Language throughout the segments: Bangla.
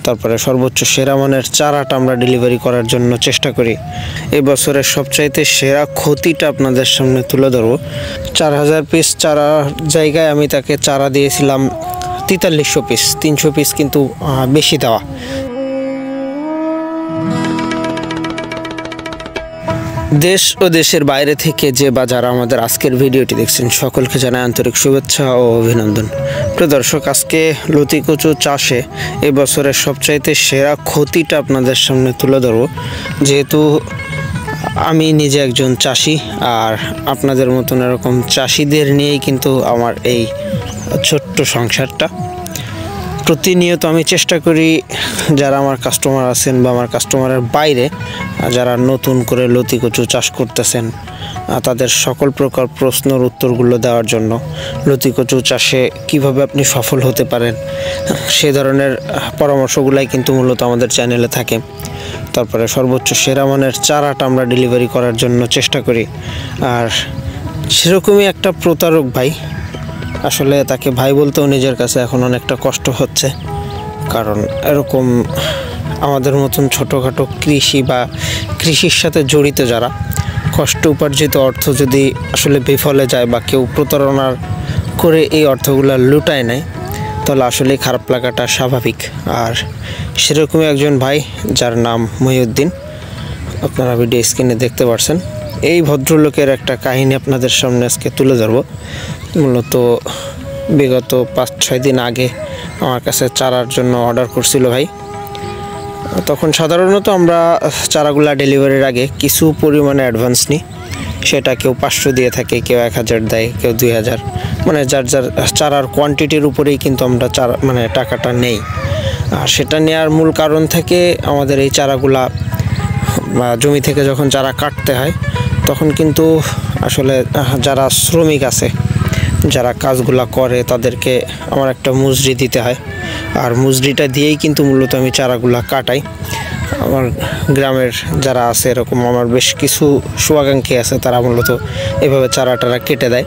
তারপরে সর্বোচ্চ সেরা মানের চারাটা আমরা ডেলিভারি করার জন্য চেষ্টা করি। এই বছরের সবচাইতে সেরা ক্ষতিটা আপনাদের সামনে তুলে ধরব। 4000 পিস চারা জায়গায় আমি তাকে চারা দিয়েছিলাম 4300 পিস, 300 পিস কিন্তু বেশি দেওয়া। দেশ ও দেশের বাইরে থেকে যে বা যারা আমাদের আজকের ভিডিওটি দেখছেন সকলকে জানাই আন্তরিক শুভেচ্ছা ও অভিনন্দন। প্রিয় দর্শক, আজকে লতি কচু চাষে এবছরের সবচাইতে সেরা ক্ষতিটা আপনাদের সামনে তুলে ধরব। যেহেতু আমি নিজে একজন চাষি, আর আপনাদের মতন এরকম চাষিদের নিয়েই কিন্তু আমার এই ছোট্ট সংসারটা। প্রতিনিয়ত আমি চেষ্টা করি যারা আমার কাস্টমার আছেন বা আমার কাস্টমারের বাইরে যারা নতুন করে লতি কচু চাষ করতেছেন তাদের সকল প্রকার প্রশ্নের উত্তরগুলো দেওয়ার জন্য, লতি কচু চাষে কিভাবে আপনি সফল হতে পারেন সে ধরনের পরামর্শগুলাই কিন্তু মূলত আমাদের চ্যানেলে থাকে। তারপরে সর্বোচ্চ সেরা মানের চারাটা আমরা ডেলিভারি করার জন্য চেষ্টা করি। আর সেরকমই একটা প্রতারক ভাই, আসলে তাকে ভাই বলতেও নিজের কাছে এখন অনেকটা কষ্ট হচ্ছে, কারণ এরকম আমাদের মতন ছোটোখাটো কৃষি বা কৃষির সাথে জড়িত যারা, কষ্ট উপার্জিত অর্থ যদি আসলে বিফলে যায় বা কেউ প্রতারণার করে এই অর্থগুলো লুটায় নেয়, তাহলে আসলে খারাপ লাগাটা স্বাভাবিক। আর সেরকমই একজন ভাই যার নাম মহিউদ্দিন, আপনারা ভিডিও স্ক্রিনে দেখতে পাচ্ছেন। এই ভদ্রলোকের একটা কাহিনী আপনাদের সামনে আজকে তুলে ধরব। মূলত বিগত 5-6 দিন আগে আমার কাছে চারার জন্য অর্ডার করছিল ভাই। তখন সাধারণত আমরা চারাগুলা ডেলিভারির আগে কিছু পরিমাণে অ্যাডভান্স নিই, সেটা কেউ 500 দিয়ে থাকে, কেউ 1000 দেয়, কেউ 2000, মানে যার যার চারার কোয়ান্টিটির উপরেই কিন্তু আমরা টাকাটা নেই। আর সেটা নেওয়ার মূল কারণ থেকে আমাদের এই চারাগুলা জমি থেকে যখন চারা কাটতে হয় তখন কিন্তু আসলে যারা শ্রমিক আছে, যারা কাজগুলা করে, তাদেরকে আমার একটা মজুরি দিতে হয়। আর মজুরিটা দিয়েই কিন্তু মূলত আমি চারাগুলা কাটাই। আমার গ্রামের যারা আছে এরকম আমার বেশ কিছু শুভাকাঙ্ক্ষী আছে, তারা মূলত এভাবে চারা কেটে দেয়।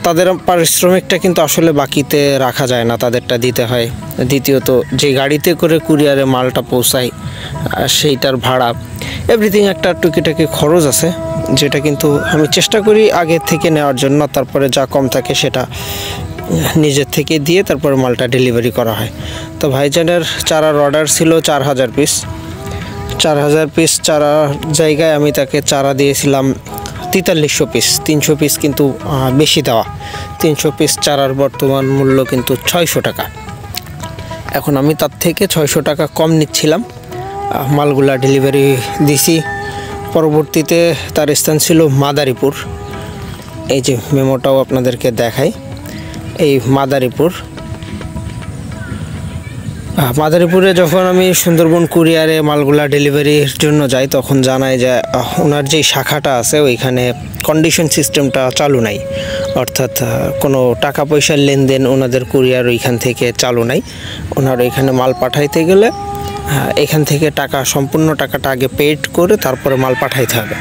তাদের পারিশ্রমিকটা কিন্তু আসলে বাকিতে রাখা যায় না, তাদেরটা দিতে হয়। দ্বিতীয়ত যে গাড়িতে করে কুরিয়ারে মালটা পৌঁছায় সেইটার ভাড়া, এভরিথিং একটা টুকিটাকি খরচ আছে, যেটা কিন্তু আমি চেষ্টা করি আগে থেকে নেওয়ার জন্য। তারপরে যা কম থাকে সেটা নিজের থেকে দিয়ে তারপরে মালটা ডেলিভারি করা হয়। তো ভাইজানের চারার অর্ডার ছিল 4000 পিস। 4000 পিস চারা জায়গায় আমি তাকে চারা দিয়েছিলাম 4300 পিস, 300 পিস কিন্তু বেশি দেওয়া। 300 পিস চারার বর্তমান মূল্য কিন্তু 600 টাকা। এখন আমি তার থেকে 600 টাকা কম নিচ্ছিলাম। মালগুলা ডেলিভারি দিছি। পরবর্তীতে তার স্থান ছিল মাদারীপুর। এই যে মেমোটাও আপনাদেরকে দেখাই, এই মাদারীপুরে যখন আমি সুন্দরবন কুরিয়ারে মালগুলা ডেলিভারির জন্য যাই, তখন জানায় যে ওনার যেই শাখাটা আছে ওইখানে কন্ডিশন সিস্টেমটা চালু নাই, অর্থাৎ কোনো টাকা পয়সার লেনদেন ওনাদের কুরিয়ার ওইখান থেকে চালু নাই। ওনার ওইখানে মাল পাঠাইতে গেলে এখান থেকে সম্পূর্ণ টাকাটা আগে পেড করে তারপরে মাল পাঠাইতে হবে।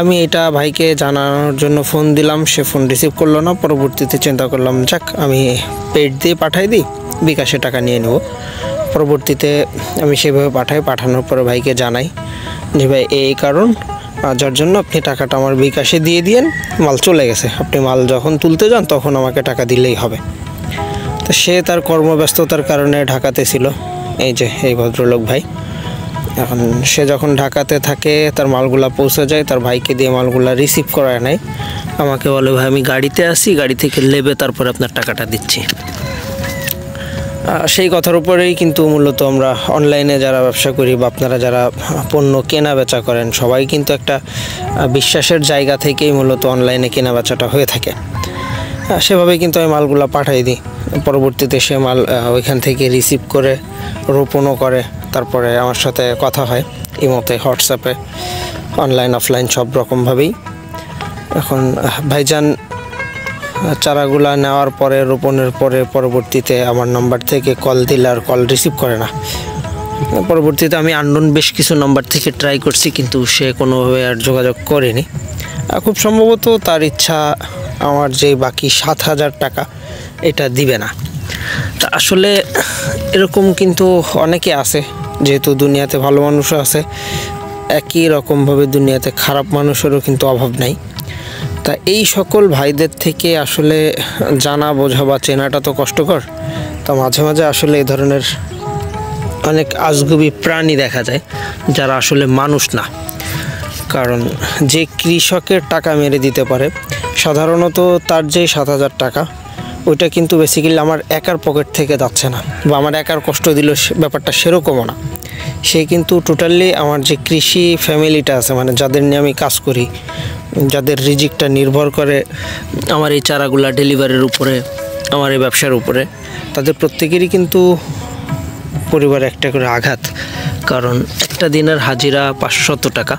আমি এটা ভাইকে জানানোর জন্য ফোন দিলাম, সে ফোন রিসিভ করলো না। পরবর্তীতে চিন্তা করলাম যাক আমি পেড দিয়ে পাঠাই দিই, বিকাশে টাকা নিয়ে নেব। পরবর্তীতে আমি সেভাবে পাঠানোর পরে ভাইকে জানাই যে ভাই এই কারণ, যার জন্য আপনি টাকাটা আমার বিকাশে দিয়ে দিয়েন, মাল চলে গেছে, আপনি মাল যখন তুলতে যান তখন আমাকে টাকা দিলেই হবে। তো সে তার কর্মব্যস্ততার কারণে ঢাকাতে ছিল। এই যে এই ভদ্রলোক ভাই, এখন সে যখন ঢাকাতে থাকে তার মালগুলা পৌঁছে যায়, তার ভাইকে দিয়ে মালগুলা রিসিভ করায় নেয়। আমাকে বলে ভাই আমি গাড়িতে আসি, গাড়ি থেকে নেবে তারপরে আপনার টাকাটা দিচ্ছি। সেই কথার উপরেই কিন্তু মূলত আমরা অনলাইনে যারা ব্যবসা করি বা আপনারা যারা পণ্য কেনা বেচা করেন, সবাই কিন্তু একটা বিশ্বাসের জায়গা থেকেই মূলত অনলাইনে কেনা বেচাটা হয়ে থাকে। সেভাবেই কিন্তু আমি মালগুলা পাঠাই দিই। পরবর্তীতে সে মাল ওইখান থেকে রিসিভ করে রোপণও করে, তারপরে আমার সাথে কথা হয় ইমোতে, হোয়াটসঅ্যাপে, অনলাইন অফলাইন সব রকমভাবেই। এখন ভাইজান চারাগুলা নেওয়ার পরে, রোপণের পরে পরবর্তীতে আমার নাম্বার থেকে কল দিলে আর কল রিসিভ করে না। পরবর্তীতে আমি আননোন বেশ কিছু নাম্বার থেকে ট্রাই করছি, কিন্তু সে কোনোভাবে আর যোগাযোগ করেনি। খুব সম্ভবত তার ইচ্ছা আমার যে বাকি 7000 টাকা এটা দিবে না। তা আসলে এরকম কিন্তু অনেকে আছে, যেহেতু দুনিয়াতে ভালো মানুষও আছে, একই রকমভাবে দুনিয়াতে খারাপ মানুষেরও কিন্তু অভাব নাই। তা এই সকল ভাইদের থেকে আসলে জানা বোঝা বা চেনাটা তো কষ্টকর। তা মাঝে মাঝে আসলে এই ধরনের অনেক আজগুবি প্রাণী দেখা যায় যারা আসলে মানুষ না। কারণ যে কৃষকের টাকা মেরে দিতে পারে, সাধারণত তার যে 7,000 টাকা, ওইটা কিন্তু বেসিক্যালি আমার একার পকেট থেকে যাচ্ছে না, বা আমার একার কষ্ট দিল ব্যাপারটা সেরকমও না। সে কিন্তু টোটালি আমার যে কৃষি ফ্যামিলিটা আছে, মানে যাদের নিয়ে আমি কাজ করি, যাদের রিজিকটা নির্ভর করে আমার এই চারাগুলা ডেলিভারির উপরে, আমার এই ব্যবসার উপরে, তাদের প্রত্যেকেরই কিন্তু পরিবারে একটা করে আঘাত। কারণ একটা দিনের হাজিরা 500 টাকা,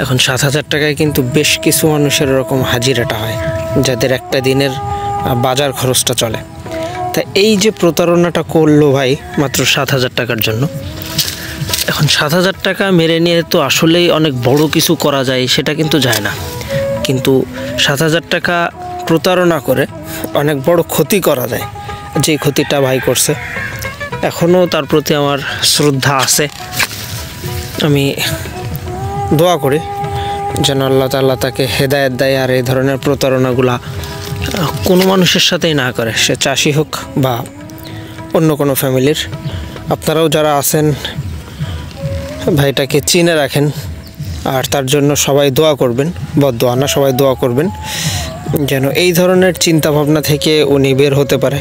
এখন 7,000 টাকায় কিন্তু বেশ কিছু মানুষের এরকম হাজিরাটা হয় যাদের একটা দিনের বাজার খরচটা চলে। তা এই যে প্রতারণাটা করলো ভাই মাত্র 7,000 টাকার জন্য, এখন 7,000 টাকা মেরে নিয়ে তো আসলেই অনেক বড় কিছু করা যায় সেটা কিন্তু যায় না, কিন্তু 7,000 টাকা প্রতারণা করে অনেক বড় ক্ষতি করা যায়। যে ক্ষতিটা ভাই করছে, এখনও তার প্রতি আমার শ্রদ্ধা আছে। আমি দোয়া করি যেন আল্লাহ তাআলা তাকে হেদায়েত দেয় আর এই ধরনের প্রতারণাগুলা কোনো মানুষের সাথেই না করে, সে চাষি হোক বা অন্য কোনো ফ্যামিলির। আপনারাও যারা আছেন ভাইটাকে চিনে রাখেন, আর তার জন্য সবাই দোয়া করবেন, বদদোয়া না, সবাই দোয়া করবেন যেন এই ধরনের চিন্তাভাবনা থেকে উনি বের হতে পারে,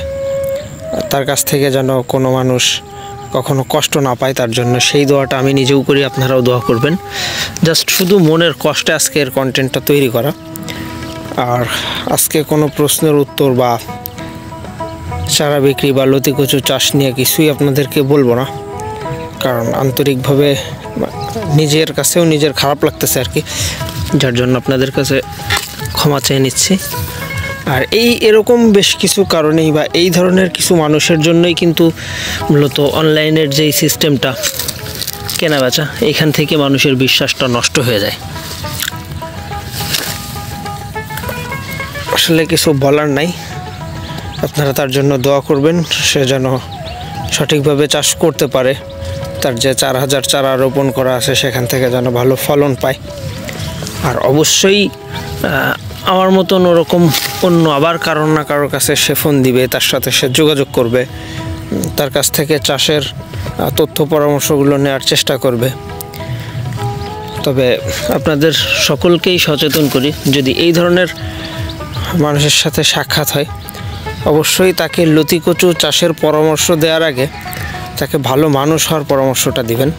তার কাছ থেকে যেন কোনো মানুষ কখনো কষ্ট না পায়, তার জন্য সেই দোয়াটা আমি নিজেও করি, আপনারাও দোয়া করবেন। জাস্ট শুধু মনের কষ্টে আজকের কন্টেন্টটা তৈরি করা। আর আজকে কোনো প্রশ্নের উত্তর বা চারা বিক্রি বা লতিকচু চাষ নিয়ে কিছুই আপনাদেরকে বলবো না, কারণ আন্তরিকভাবে নিজের কাছেও নিজের খারাপ লাগতেছে আর কি, যার জন্য আপনাদের কাছে ক্ষমা চেয়ে নিচ্ছি। আর এরকম বেশ কিছু কারণেই বা এই ধরনের কিছু মানুষের জন্যই কিন্তু মূলত অনলাইনের যেই সিস্টেমটা কেনা বেচা, এখান থেকে মানুষের বিশ্বাসটা নষ্ট হয়ে যায়। আসলে কিছু বলার নাই, আপনারা তার জন্য দোয়া করবেন, সে যেন সঠিকভাবে চাষ করতে পারে, তার যে 4,000 চারা রোপণ করা আছে সেখান থেকে যেন ভালো ফলন পায়। আর অবশ্যই আমার মতন ওরকম অন্য আবার কারোর না কারোর কাছে সে ফোন দিবে, তার সাথে সে যোগাযোগ করবে, তার কাছ থেকে চাষের তথ্য পরামর্শগুলো নেওয়ার চেষ্টা করবে। তবে আপনাদের সকলকেই সচেতন করি, যদি এই ধরনের মানুষের সাথে সাক্ষাৎ হয় অবশ্যই তাকে লতিকচু চাষের পরামর্শ দেওয়ার আগে তাকে ভালো মানুষ হওয়ার পরামর্শটা দিবেন,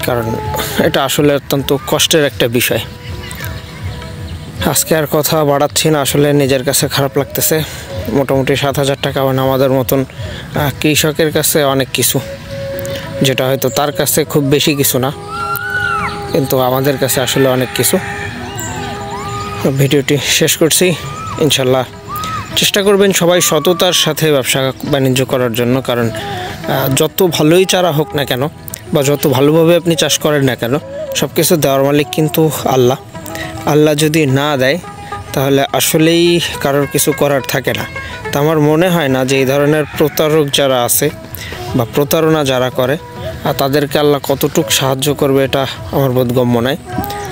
কারণ এটা আসলে অত্যন্ত কষ্টের একটা বিষয়। আজকে আর কথা বাড়াচ্ছি না, আসলে নিজের কাছে খারাপ লাগতেছে। মোটামুটি 7,000 টাকা মানে আমাদের মতন কৃষকের কাছে অনেক কিছু, যেটা হয়তো তার কাছে খুব বেশি কিছু না, কিন্তু আমাদের কাছে আসলে অনেক কিছু। ভিডিওটি শেষ করছি। ইনশাল্লাহ চেষ্টা করবেন সবাই সততার সাথে ব্যবসা বাণিজ্য করার জন্য, কারণ যত ভালোই চারা হোক না কেন বা যত ভালোভাবে আপনি চাষ করেন না কেন, সব কিছু দেওয়ার মালিক কিন্তু আল্লাহ। আল্লাহ যদি না দেয় তাহলে আসলেই কারোর কিছু করার থাকে না। তা আমার মনে হয় না যে এই ধরনের প্রতারক যারা আছে বা প্রতারণা যারা করে তাদেরকে আল্লাহ কতটুকু সাহায্য করবে এটা আমার বোধগম্য নয়।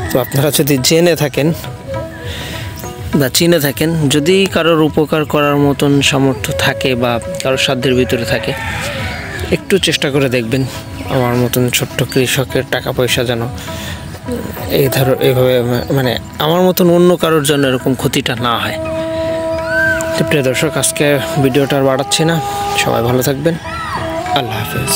তো আপনারা যদি জেনে থাকেন বা চিনে থাকেন, যদি কারোর উপকার করার মতন সামর্থ্য থাকে বা কারোর সাধ্যের ভিতরে থাকে, একটু চেষ্টা করে দেখবেন আমার মতন ছোট্ট কৃষকের টাকা পয়সা যেন এইভাবে মানে আমার মতন অন্য কারোর জন্য এরকম ক্ষতিটা না হয়। প্রিয় দর্শক, আজকে ভিডিওটা আর বাড়াচ্ছি না, সবাই ভালো থাকবেন, আল্লাহ হাফেজ।